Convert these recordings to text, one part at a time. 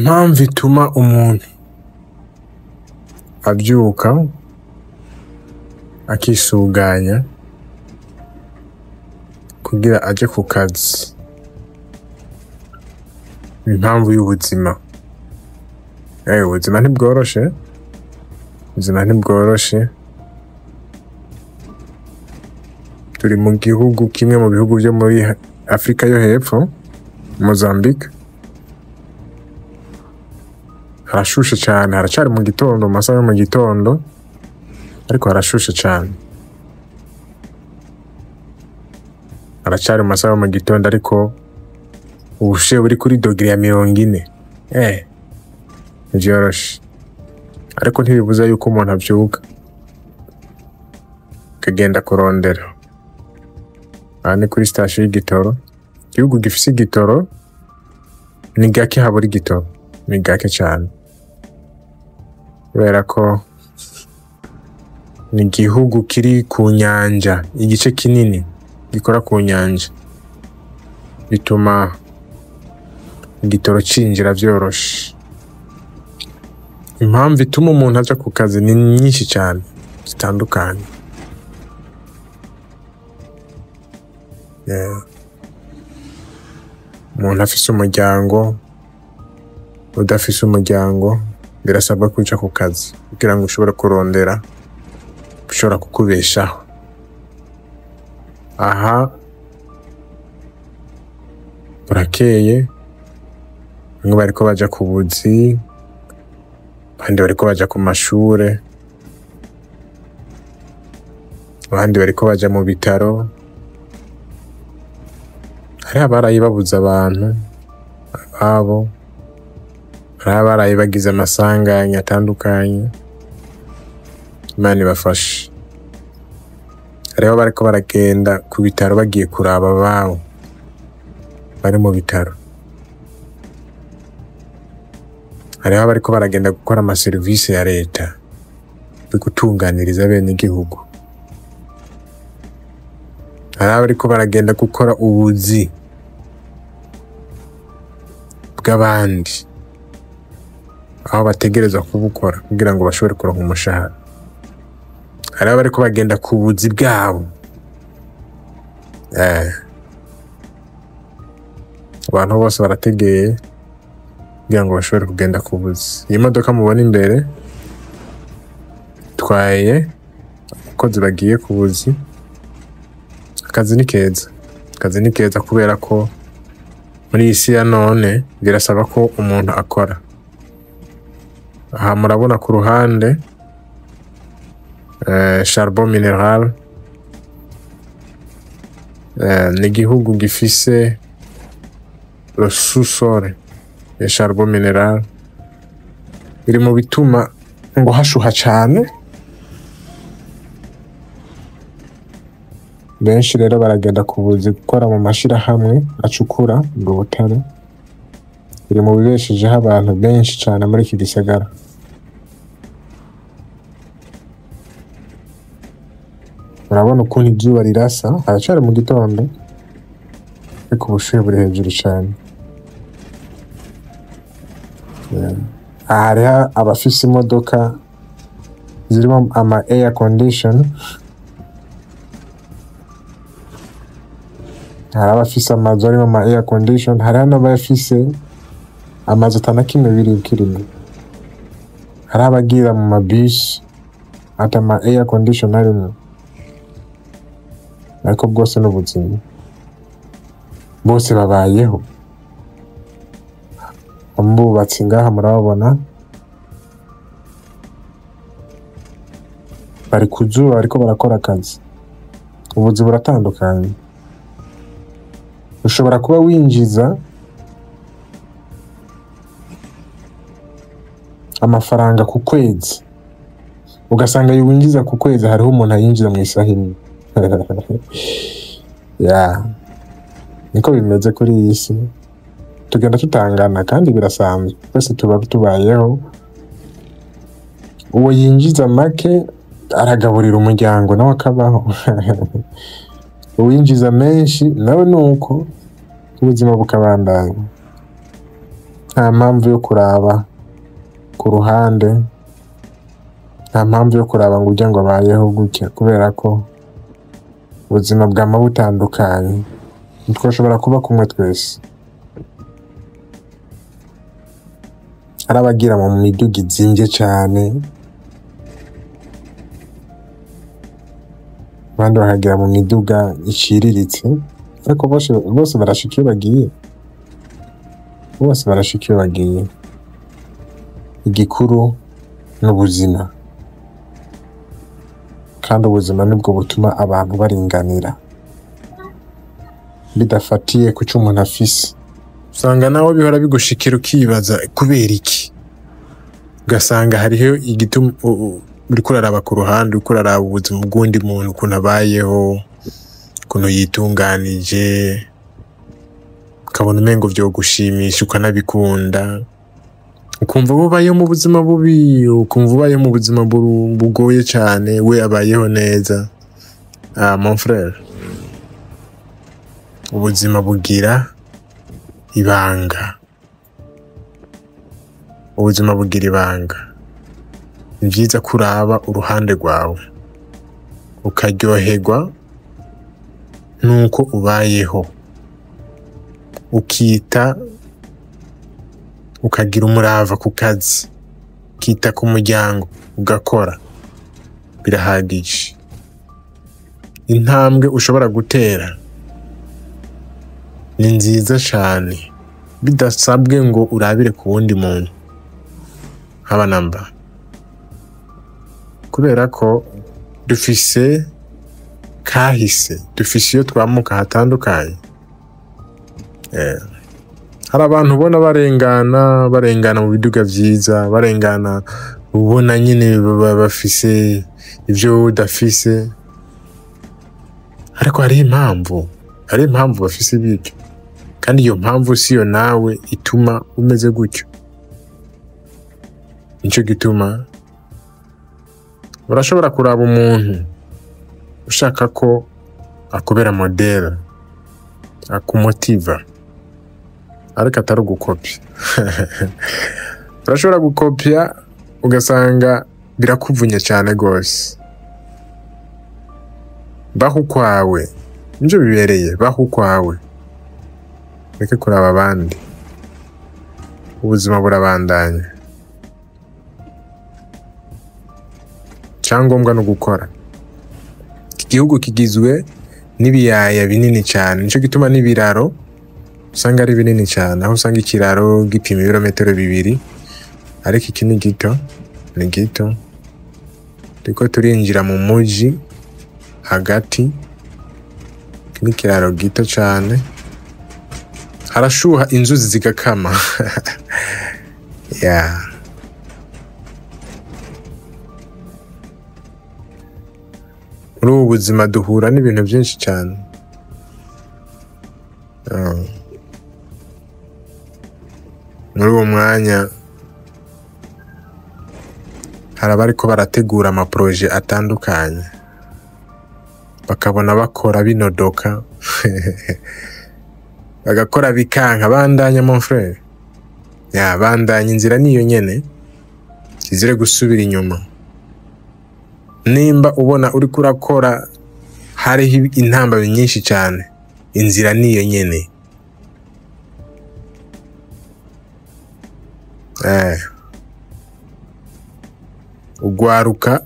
impamvu ituma umuntu abyuka akisuganya kugira aje ku kazi, impamvu y'ubuzima. Ubuzima ntibworoshe, turi mu gihugu kimwe mu bihugu byo muri Afrika yo hepfo, Mozambique. Harashushe cyane, haracari mu gitondo, mu masaha yo mu gitondo, ariko harashushe cyane. Haracari mu masaha yo mu gitondo, ariko ubushuhe buri kuri dogere ya 40. Ntivyoroshe, ariko ntibibuza yuko umuntu avyuka akagenda kurondera. Aha ni kuri station y'igitoro. Igihugu gifise igitoro ni gake habura igitoro, ni gake cyane, kubera ko ni igihugu kiri ku nyanja, igice kinini gikora ku nyanja, bituma igitoro cinjira vyoroshe. Impamvu ituma umuntu aja ku kazi ni nyinshi cyane zitandukanye. Umuntu afise umuryango, udafise umuryango, birasabwa kuja ku kazi kugira ngo ushobore kurondera ushobora kukubeshaho. Aha burakeye, bamwe bariko baja ku buzi, abandi bariko baja ku mashure, abandi bariko baja mu bitaro. Hari abaraye babuza abantu ababo, hari abaraye bagize amasanganya atandukanye, Imana ibafashe. Hariho bariko baragenda ku bitaro bagiye kuraba ababo bari mu bitaro. Hariho bariko baragenda gukora amaserivisi ya leta yo gutunganiriza bene igihugu. Hari bariko baragenda gukora ubuzi bw'abandi, aho bategerezwa kubukora kugira ngo bashobore kuronka umushahara. Hari bariko bagenda ku buzi bwabo. Abantu bose barategeye kugira ngo bashobore kugenda ku buzi. Iyi modoka mubona imbere twaye abakozi bagiye ku buzi. Akazi ni keza kubera ko muri iyi si ya none birasaba ko umuntu akora. Aha murabona ku ruhande charbon mineral. Ni igihugu gifise le sous-sol ya charbon mineral, biri mu bituma ngo hashuha cyane. Benshi rero baragenda ku buzi gukora mu mashirahamwe acukura ubwo butare. Biri mu bibeshejeho abantu benshi cyane muri iki gisagara. Murabona ukuntu izuba rirasa, haracari mu gitondo, ariko ubushuhe buri hejuru cyane. Hariho abafise imodoka zirimo ama air condition, hari abafise amazu arimo ama air condition, hari n'abafise amazu atanakimwe biri kirimo. Hari abagira mu mabisi ata ama air condition arimo. Ariko bwose n'ubuzima, bose babayeho. Abubatsi ngaha murabona bari ku zuba, ariko barakora akazi. Ubuzi buratandukanye. Ushobora kuba winjiza amafaranga ku kwezi, ugasanga winjiza ku kwezi hariho umuntu ayinjiza mu isaha imwe. Niko bimeze kuri iyi si. Tugenda tutangana kandi birasanzwe, twese tuba tubayeho. Uwo yinjiza make aragaburira umuryango nawe akabaho. Uwinjiza menshi nawe nuko ubuzima bukabandanya. nta mpamvu yo kuraba ku ruhande, nta mpamvu yo kuraba ngo ujya ngo abayeho gutya, kubera ko ubuzima bwama butandukanye, ntitwashobora kuba kumwe twese. hari abagira mu miduga izimvye cane, abandi bakagira mu miduga iciriritse, ariko bose barashika iyo bagiye, bose barashika iyo bagiye. Igikuru n'ubuzima, kandi ubuzima nibwo butuma abantu baringanira bidafatiye ku cyo umuntu afise. Usanga nawe bihora bigushikira ukibaza kubera iki, ugasanga hariho igituma uriko uraraba ku ruhande, uriko uraraba ubuzima bw'undi muntu ukuntu abayeho, ukuntu yitunganije, ukabona umengo vyogushimisha ukanabikunda, ukumva ubayeho mu buzima bubi, ukumva ubayeho mu buzima bugoye cane, we abayeho neza. Mon frère, ubuzima bugira ibanga, ubuzima bugira ibanga. Ni vyiza kuraba uruhande rwawe ukaryoherwa nuko ubayeho, ukita ukagira umurava ku kazi, ukita ku muryango, ugakora, birahagije. Intambwe ushobora gutera ni nziza cane, bidasabwe ngo urabire ku wundi muntu haba namba, kubera ko dufise kahise, dufise iyo twamuka hatandukanye. Hari abantu ubona barengana mu biduga vyiza, barengana ubona nyine bafise ivyo udafise, ariko hari impamvu bafise bityo, kandi iyo mpamvu siyo nawe ituma umeze gutyo. Nico gituma urashobora kuraba umuntu ushaka ko akubera model, akumotiva, ariko atari ugukopya. Urashobora gukopya ugasanga birakuvunya cyane gose. Baho kwawe nivyo bibereye, baho kwawe, reke kuraba abandi. Ubuzima burabandanya, cyangombwa no gukora. Iki gihugu kigizwe n'ibiyaya binini cyane, nico gituma n'ibiraro usanga ari binini cyane, aho usanga ikiraro gipima ibirometero 2, ariko iki ni gito, ni gito. Turiko turinjira mu muji hagati, ni kiraro gito cyane, harashuha inzuzi zigakama. Yeah. Muri ubu buzima duhura n'ibintu byinshi cyane. Muri uwo mwanya hari abariko barategura amaproje atandukanye, bakabona bakora binodoka, bagakora bikanka. Bandanya mon frère, bandanya, inzira niyo nyene, izire gusubira inyuma. Nimba ubona uri kurakora hariho intamba nyinshi cyane, inzira niyo nyene. Ugwaruka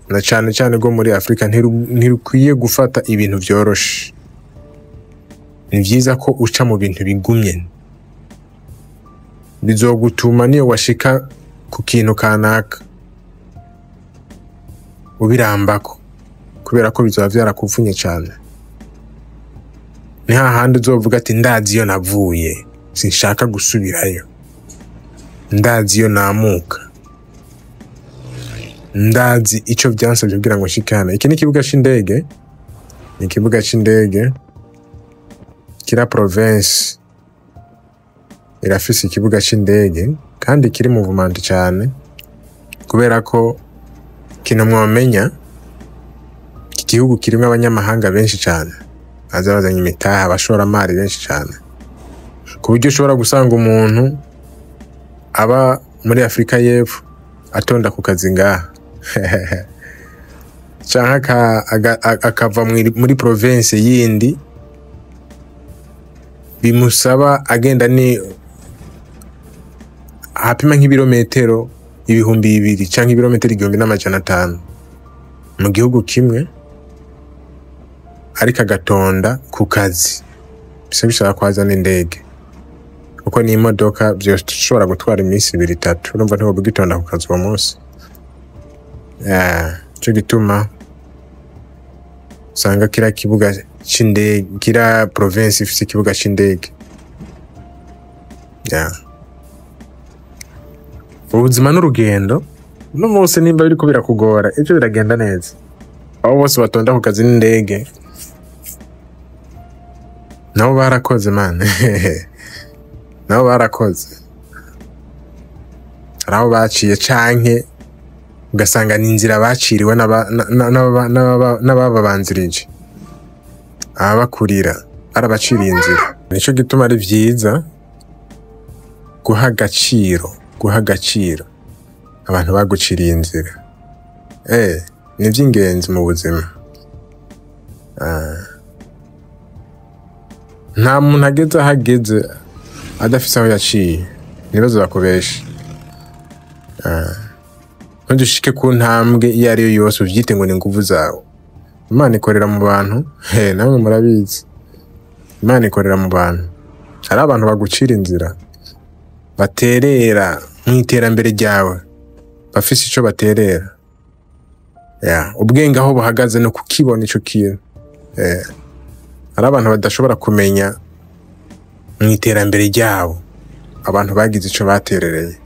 na cyane cyane go muri Afrika ntirukwiye gufata ibintu byoroshe. Ni vyiza ko uca mu bintu bigumye, bizogutuma niyo washika ku kintu kanaka ubirambako, kubera ko bizoba vyarakuvunye cyane. Ni hahandi uzovuga ati ndazi iyo navuye, sinshaka gusubirayo, ndazi iyo namuka, ndazi ico vyansabye kugira ngo nshikane. Iki ni ikibuga c'indege, ni ikibuga c'indege, kira province irafise ikibuga c'indege, kandi kiri movement cyane, kubera ko kino mwamenya iki gihugu kirimo abanyamahanga benshi cyane, azabazanye imitaha, abashoramari benshi cyane, ku buryo ushobora gusanga umuntu aba muri Afrika y'Epfo atonda ku kazi ngaha canke akava muri province yindi bimusaba agenda ni hapima nk'ibirometero 2,000 canke ibirometero 1,500 mu gihugu kimwe, ariko agatonda ku kazi. Bisa bishaka kwazana indege kuko ni imodoka byoshobora gutwara iminsi 2-3, urumva ntiwo bugitonda ku kazi uwo munsi. Cyo gituma usanga kira kibuga c'indege, kira province ifite ikibuga c'indege. Ubuzima n'urugendo no munsi nimba biriko birakugora, ivyo biragenda neza. Abo bose batonda ku kazi n'indege nabo barakoze man. Nabo barakoze. Araho baciye canke ugasanga ni inzira baciriwe n'ababanzirije. Abakurira arabaciriye inzira. Nico gituma ari vyiza guha agaciro abantu baguciriye inzira. Ni vy'ingenzi mu buzima. Nta muntu ageze ahageze adafise aho yaciye, nibazo bakubesha. Ntudushike ku ntambwe iyo ari yo yose uvyite ngo ni nguvu zawe. Imana ikorera mu bantu, namwe murabizi. Imana ikorera mu bantu. Hari abantu bagucira inzira, baterera mu iterambere ryawe, bafise ico baterera. Ubwenge aho buhagaze no kukibona ico kintu. Hari abantu badashobora kumenya mu iterambere ryabo, abantu bagize ico baterereye.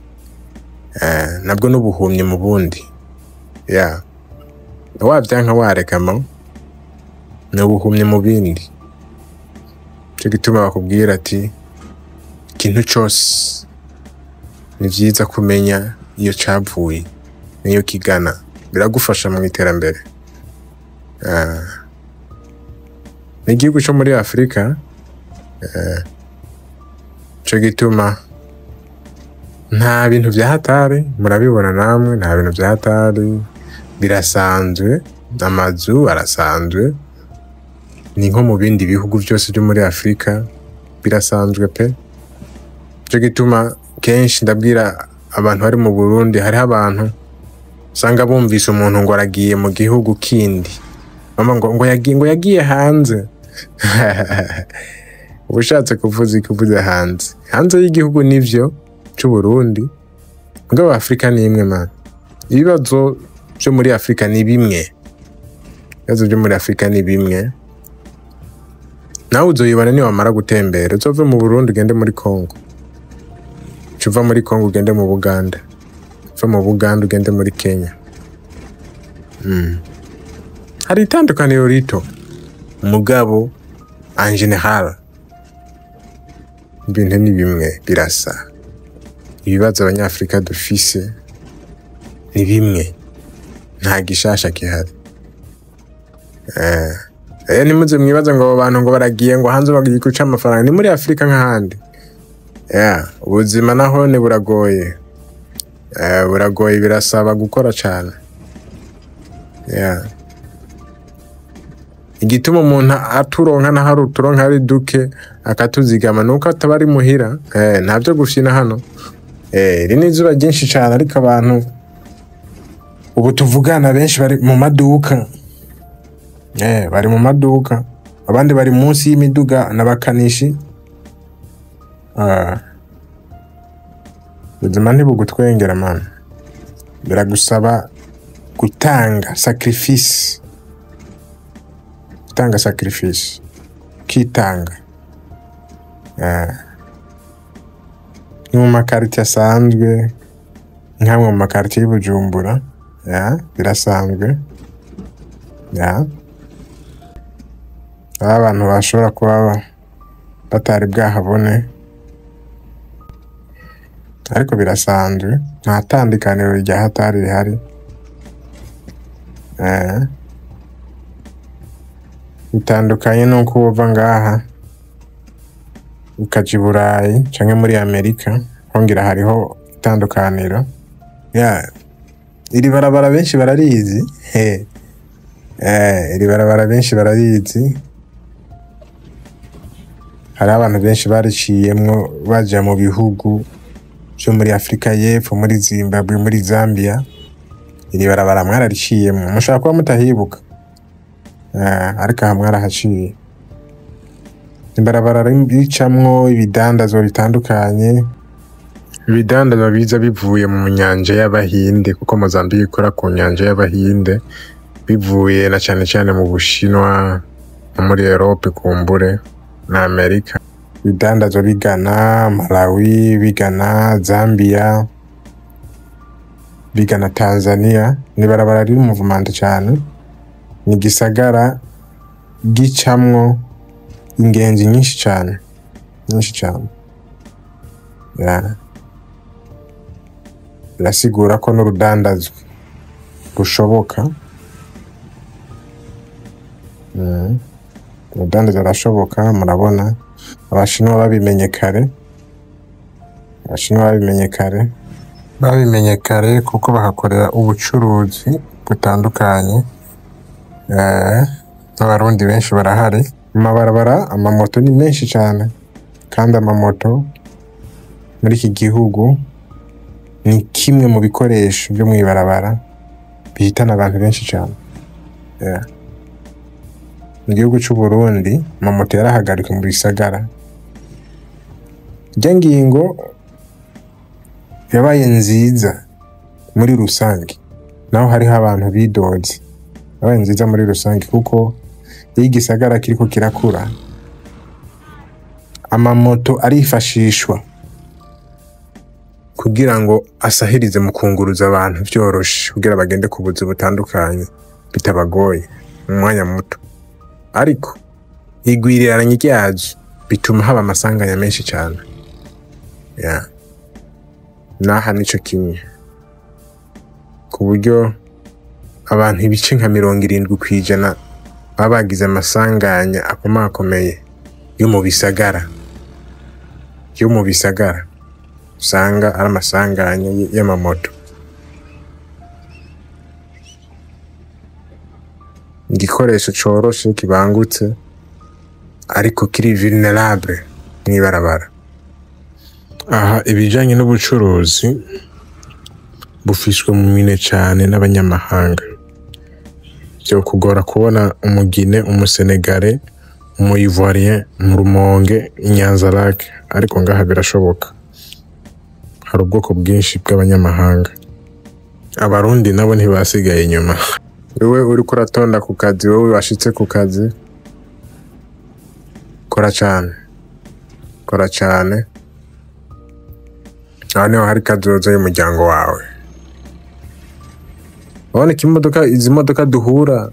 Nabwo n'ubuhumye mu bundi. Wavyanka warekama n'ubuhumye mu bindi. Cyo gituma bakubwira ati ikintu cyose ni vyiza kumenya iyo cavuye niyo kigana, biragufasha mu iterambere. N'igihugu cyo muri Afrika, cyo gituma nta bintu vya hatari, murabibona namwe, nta bintu vya hatari, birasanzwe, amazu arasanzwe, ni nko mu bindi bihugu byose byo muri Afrika, birasanzwe pe. Cyo gituma kenshi ndabwira abantu bari mu Burundi, hari abantu usanga bumvise umuntu ngo aragiye mu gihugu kindi, mama ngo yagiye hanze. Ubushatse kuvuza hanze y'igihugu nivyo cy'u Burundi, ngo Afrika ni imwe man. Ibibazo byo muri Afrika ni bimwe. Ibibazo byo muri Afrika ni bimwe. Nawe uzoyibana ni wamara gutembera, uzove mu Burundi ugende muri Congo. Uva muri Congo ugende mu Buganda. Uva mu Buganda ugende muri Kenya. Hari itandukaniro rito mugabo en general ibintu ni bimwe, birasa. Ibibazo abanyafrika dufise ni bimwe, nta gishasha kihari. Nimuze mwibaza ngo abantu ngo baragiye ngo hanze bagiye guca amafaranga, ni muri Afrika nk'ahandi. Ubuzima naho ni buragoye. Buragoye, birasaba gukora cyane. Igituma umuntu aturonka na hari uturonka ari duke akatuzigama nuko atabari muhira, ntabyo gufina hano. Rini izuba ryinshi cyane, ariko abantu ubu tuvugana benshi bari mu maduka. Bari mu maduka, abandi bari munsi y'imiduga n'abakanishi. Ubuzima ntibugutwengera man. Biragusaba gutanga sacrifice. Gutanga sacrifice. Kitanga. Ni mu makariti asanzwe, nkamwe mu makariti y'Ubujumbura. Birasanzwe. Abantu bashobora kuba batari bwahabone, ariko birasanzwe, nta tandukaniro rya hatari rihari. Bitandukanye nuko uva ngaha ukaja i Burayi canke muri Amerika, hongera hariho itandukaniro. Iri barabara benshi bararizi. Iri barabara benshi bararizi. Hari abantu benshi bariciyemwo baja mu bihugu byo muri Afrika y'Epfo, muri Zimbabwe, muri Zambia. Iri barabara mwarariciyemwo, mushaka kuba mutahibuka. Ariko aha mwarahaciye. Ibarabara ricamwo ibidandazwa bitandukanye. Ibidandazwa biza bivuye mu nyanja y'Abahinde, kuko Mozambique ikora ku nyanja y'Abahinde, bivuye na cyane cyane mu Bushinwa, muri Europe kumbure na Amerika. Ibidandazwa bigana Malawi, bigana Zambia, bigana Tanzania. Ni barabara riri mu muvumanda cyane. Ni gisagara gicamwo ingenzi nyinshi cyane. Birasigura ko n'urudandazwa rushoboka. Urudandazwa rurashoboka, murabona Abashinwa babimenye kare kuko bahakorera ubucuruzi butandukanye. N'abarundi benshi barahari. Amabarabara, amamoto ni menshi cyane, kandi amamoto muri iki gihugu ni kimwe mu bikoresho byo mw'ibarabara bihitana abantu benshi cyane. Mu gihugu cy'u Burundi amamoto yarahagarika mu bisagara. Irya ngingo yabaye nziza muri rusange, naho hariho abantu bidoze. Yabaye nziza muri rusange kuko iyo igisagara kiriko kirakura, amamoto arifashishwa kugira ngo asahirize mu kunguruza abantu byoroshe, kugira bagende ku buzi butandukanye bitabagoye mu mwanya muto. Ariko igwiriranye ryazo bituma haba amasanganya menshi cyane. Naha nico kimwe, ku buryo abantu ibice nka 70% baba bagize amasanganya akomakomeye yo mu bisagara. Usanga ari amasanganya y'amamoto. Igikoresho coroshe kibangutse ariko kiri vulnerable mw'ibarabara. Aha ibijanye n'ubucuruzi bufishwe mu mine cyane n'abanyamahanga. Byo kugora kubona umugine, umusenegale, umuivoirien, mu Rumonge, Nyanza-Lac, ariko ngaha birashoboka. Hari ubwoko bwinshi bw'abanyamahanga. Abarundi nabo ntibasigaye inyuma. Wewe uri kuratonda ku kazi, wewe washitse ku kazi, kora cyane. Aho niho hari kazoza y'umuryango wawe. Urabona izi modoka duhura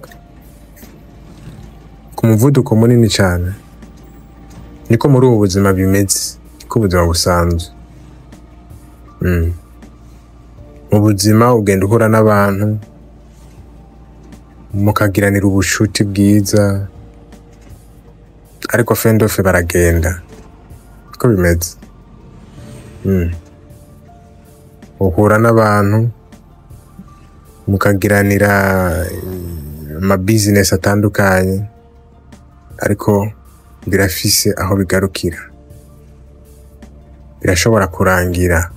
ku muvuduko munini cyane, niko muri ubu buzima bimeze, niko ubuzima busanzwe. Mu buzima ugenda uhura n'abantu, mukagiranira ubushuti bwiza, ariko fendofe baragenda, niko bimeze. Uhura n'abantu mukagiranira ama business atandukanye, ariko birafise aho bigarukira, birashobora kurangira.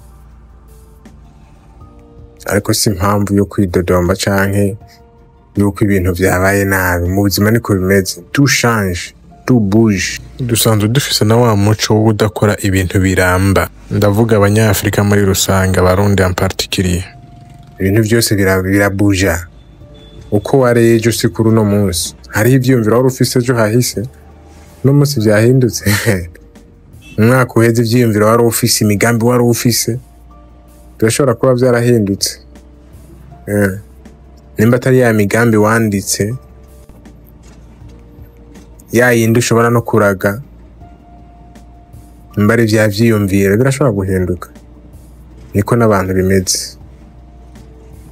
Ariko si impamvu yo kwidodomba canke yuko ibintu vyabaye nabi. Mu buzima niko bimeze, tout change, tout bouge. Dusanzwe dufise na wa muco wo kudakora ibintu biramba. Ndavuga abanyafrika muri rusange, Abarundi en particulier. Ibintu byose birabuja. Uko wareye ejo si kuri uno munsi. Hariho ivyumviro wari ufise ejo hahise, uno munsi vyahindutse. Umwaka uheze ivyumviro wari ufise, imigambi wari ufise, birashobora kuba vyarahindutse. Nimba atari ya migambi wanditse, ya yindi ushobora no kuraga, mbari vya vyiyumviro birashobora guhinduka. Niko n'abantu bimeze.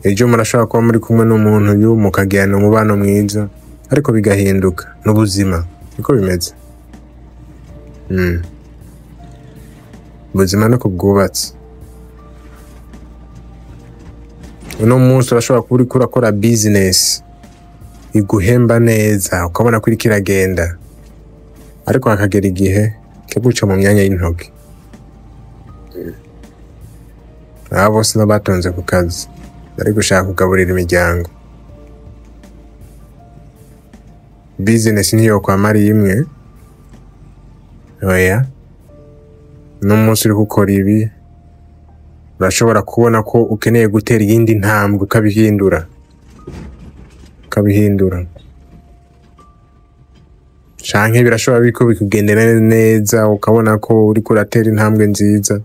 Ejo murashobora kuba muri kumwe n'umuntu mukagirana umubano mwiza, ariko bigahinduka. N'ubuzima niko bimeze. Ubuzima niko bwubatse. uno munsi urashobora kuba uriko urakora business iguhemba neza ukabona ko iriko iragenda, ariko hakagera igihe kiguca mu myanya y'intoki. Aba bose batonze ku kazi bari gushaka kugaburira imiryango. Business niyo kwamara imwe, oya no munsi uri gukora ibi urashobora kubona ko ukeneye gutera iyindi ntambwe ukabihindura canke birashobora biko bikugendera neza ukabona ko uriko uratera intambwe nziza,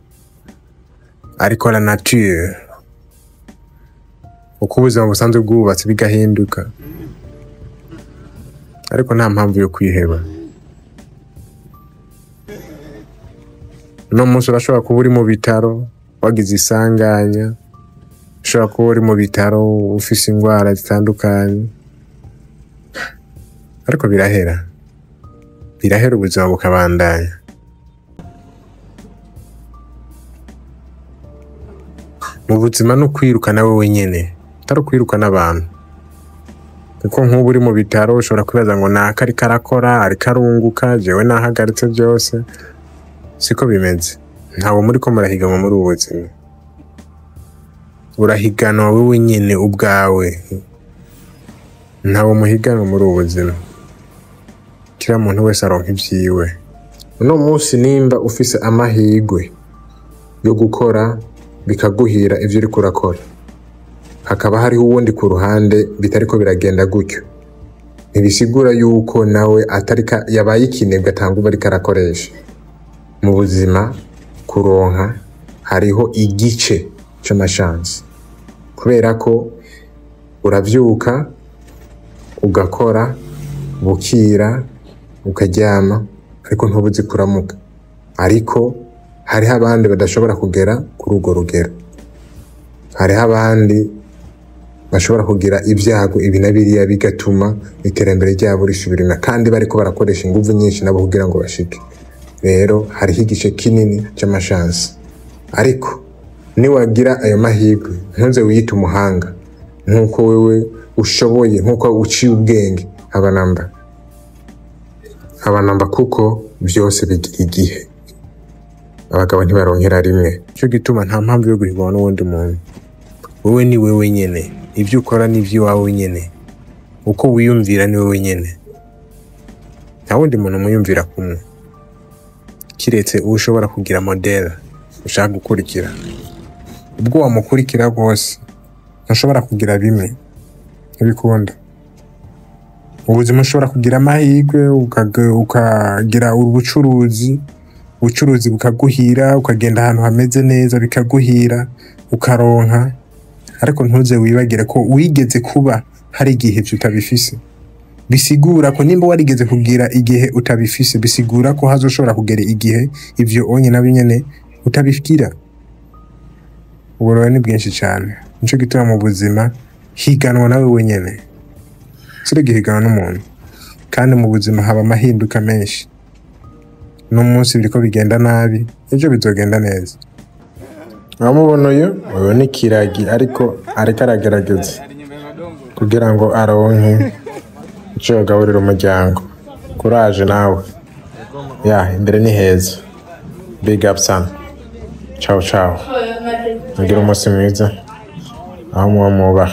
ariko la nature uko ubuzima busanzwe bwubatse bigahinduka, ariko nta mpamvu yo kwiheba. No munsi urashobora kuba uri mu bitaro wagize isanganya, ushobora kuba uri mu bitaro ufise ingwara zitandukanye, ariko birahera ubuzima bukabandanya. Mu buzima no kwirukana wewe nyene atari kwirukana abantu, kuko nk'ubu uri mu bitaro ushobora kwibaza ngo naka ariko arakora ariko arunguka jewe nahagaritse byose. Siko bimeze. Ntawe muri ko murahiganwa muri ubu buzima, urahiganwa wewe nyene ubwawe, ntawe muhiganwa muri ubu buzima. Kila muntu wese aronka ivyiwe. Uno munsi nimba ufise amahigwe yo gukora bikaguhira ivyo uriko urakora, hakaba hariho uwundi ku ruhande bitariko biragenda gutyo, ntibisigura yuko nawe atarika yabaye ikinebwe atanga bariko arakoresha. Mu buzima kuronka hariho igice c'amashansi, kubera ko uravyuka ugakora bukira ukaryama, ariko ntubuzi kuramuka. Ariko hariho abandi badashobora kugera kuri urwo rugero, hariho abandi bashobora kugira ibyago ibi na biriya bigatuma iterambere ryabo risubirana, kandi bariko barakoresha inguvu nyinshi nabo kugira ngo bashike. Rero hariho igice kinini c'amashansi, ariko niwagira ayo mahirwe ntuze wiyita umuhanga nkuko wewe ushoboye, nkuko uciye ubwenge. Abanamba kuko byose bigira igihe, abagabo ntibaronkera rimwe. Cyo gituma nta mpamvu yo guhigwa n'uwundi muntu. Wowe ni wewe nyene, ibyo ukora ni iby'iwawe nyene, uko wiyumvira ni wewe nyene, nta wundi muntu muyumvira kumwe, kiretse ushobora kugira model ushaka gukurikira. Ubwo wamukurikira bwose ntushobora kugira bimwe ntibikunda. Ubuzima ushobora kugira amahirwe ukagira ubucuruzi bukaguhira, ukagenda ahantu hameze neza bikaguhira ukaronka, ariko ntuze wibagire ko wigeze kuba hari igihe utabifise. Bisigura ko nimba warigeze kugira igihe utabifise, bisigura ko hazoshobora kugera igihe ivyo onye nabinyene utabifikira. Uburo ni bwinshi cyane, nico gituma mu buzima higanwa nawe wenyene, sire gihiganwa n'umuntu. Kandi mu buzima haba amahinduka menshi. No munsi biriko bigenda nabi, ejo bizogenda neza. Amubona uyu ni kiragi, ariko aragerageza kugira ngo aronke ico yagaburira umuryango. Courage nawe. Imbere ni heza. Big up son. Ciao. Mugira umunsi mwiza aho muba.